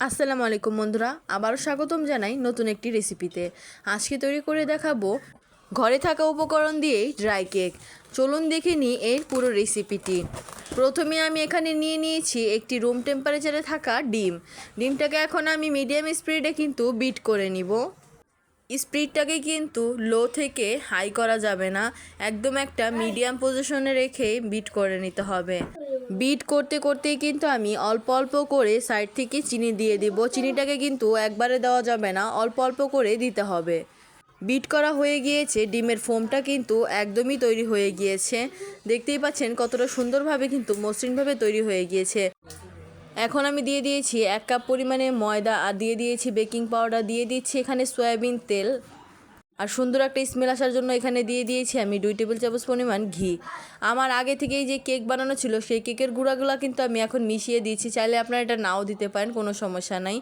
আসসালামু আলাইকুম বন্ধুরা, আবারও স্বাগতম জানাই নতুন একটি রেসিপিতে। আজকে তৈরি করে দেখাবো ঘরে থাকা উপকরণ দিয়েই ড্রাই কেক। চলুন দেখে নিই এর পুরো রেসিপিটি। প্রথমে আমি এখানে নিয়ে নিয়েছি একটি রুম টেম্পারেচারে থাকা ডিমটাকে এখন আমি মিডিয়াম স্পিডে কিন্তু বিট করে নিব। স্পিডটাকে কিন্তু লো থেকে হাই করা যাবে না, একদম একটা মিডিয়াম পজিশনে রেখে বিট করে নিতে হবে। বিট করতে করতেই কিন্তু আমি অল্প অল্প করে সাইড থেকে চিনি দিয়ে দিব। চিনিটাকে কিন্তু একবারে দেওয়া যাবে না, অল্প অল্প করে দিতে হবে। বিট করা হয়ে গিয়েছে, ডিমের ফোমটা কিন্তু একদমই তৈরি হয়ে গিয়েছে। দেখতেই পাচ্ছেন কতটা সুন্দরভাবে কিন্তু মসৃণভাবে তৈরি হয়ে গিয়েছে। এখন আমি দিয়ে দিয়েছি 1 কাপ পরিমাণে ময়দা, আর দিয়ে দিয়েছি বেকিং পাউডার, দিয়ে দিচ্ছি এখানে সয়াবিন তেল, আর সুন্দর একটা স্মেল আসার জন্য এখানে দিয়ে দিয়েছি আমি 2 টেবিল চামচ পরিমাণ ঘি। আমার আগে থেকেই যে কেক বানানো ছিল সেই কেকের গুঁড়াগুলো কিন্তু আমি এখন মিশিয়ে দিয়েছি। চাইলে আপনারা এটা নাও দিতে পারেন, কোনো সমস্যা নাই।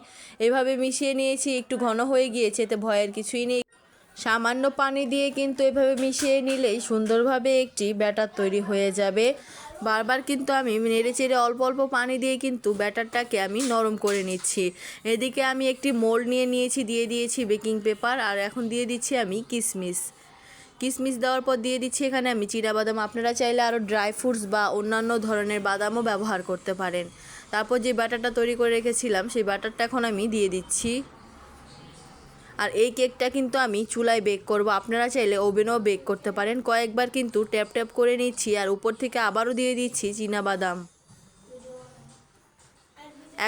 এভাবে মিশিয়ে নিয়েছি, একটু ঘন হয়ে গিয়েছে, এতে ভয়ের কিছুই নেই। সামান্য পানি দিয়ে কিন্তু এভাবে মিশিয়ে নিলেই সুন্দরভাবে একটি ব্যাটার তৈরি হয়ে যাবে। বারবার কিন্তু আমি নেড়ে চেড়ে অল্প অল্প পানি দিয়ে কিন্তু ব্যাটারটাকে আমি নরম করে নিচ্ছি। এদিকে আমি একটি মোল্ড নিয়ে নিয়েছি, দিয়ে দিয়েছি বেকিং পেপার, আর এখন দিয়ে দিচ্ছি আমি কিশমিশ দেওয়ার পর দিয়ে দিচ্ছি এখানে আমি চিনাবাদাম। আপনারা চাইলে আরও ড্রাই ফ্রুটস বা অন্যান্য ধরনের বাদামও ব্যবহার করতে পারেন। তারপর যে ব্যাটারটা তৈরি করে রেখেছিলাম সেই ব্যাটারটা এখন আমি দিয়ে দিচ্ছি। আর এই কেকটা কিন্তু আমি চুলায় বেক করব, আপনারা চাইলে ওভেনেও বেক করতে পারেন। কয়েকবার কিন্তু ট্যাপ ট্যাপ করে নিচ্ছি, আর উপর থেকে আবারও দিয়ে দিচ্ছি চিনাবাদাম।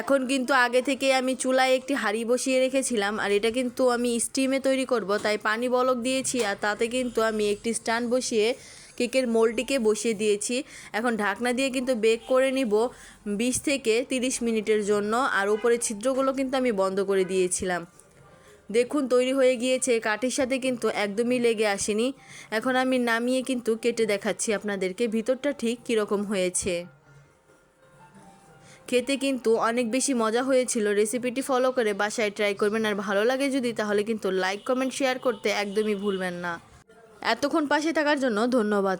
এখন কিন্তু আগে থেকে আমি চুলায় একটি হাঁড়ি বসিয়ে রেখেছিলাম, আর এটা কিন্তু আমি স্টিমে তৈরি করব, তাই পানি বলক দিয়েছি, আর তাতে কিন্তু আমি একটি স্ট্যান্ড বসিয়ে কেকের মোল্ডটিকে বসিয়ে দিয়েছি। এখন ঢাকনা দিয়ে কিন্তু বেক করে নিব 20 থেকে 30 মিনিটের জন্য, আর উপরে ছিদ্রগুলো কিন্তু আমি বন্ধ করে দিয়েছিলাম। দেখুন তৈরি হয়ে গিয়েছে, কাঠির সাথে কিন্তু একদমই লেগে আসেনি। এখন আমি নামিয়ে কিন্তু কেটে দেখাচ্ছি আপনাদেরকে ভিতরটা ঠিক কীরকম হয়েছে। খেতে কিন্তু অনেক বেশি মজা হয়েছিল। রেসিপিটি ফলো করে বাসায় ট্রাই করবেন, আর ভালো লাগে যদি তাহলে কিন্তু লাইক কমেন্ট শেয়ার করতে একদমই ভুলবেন না। এতক্ষণ পাশে থাকার জন্য ধন্যবাদ।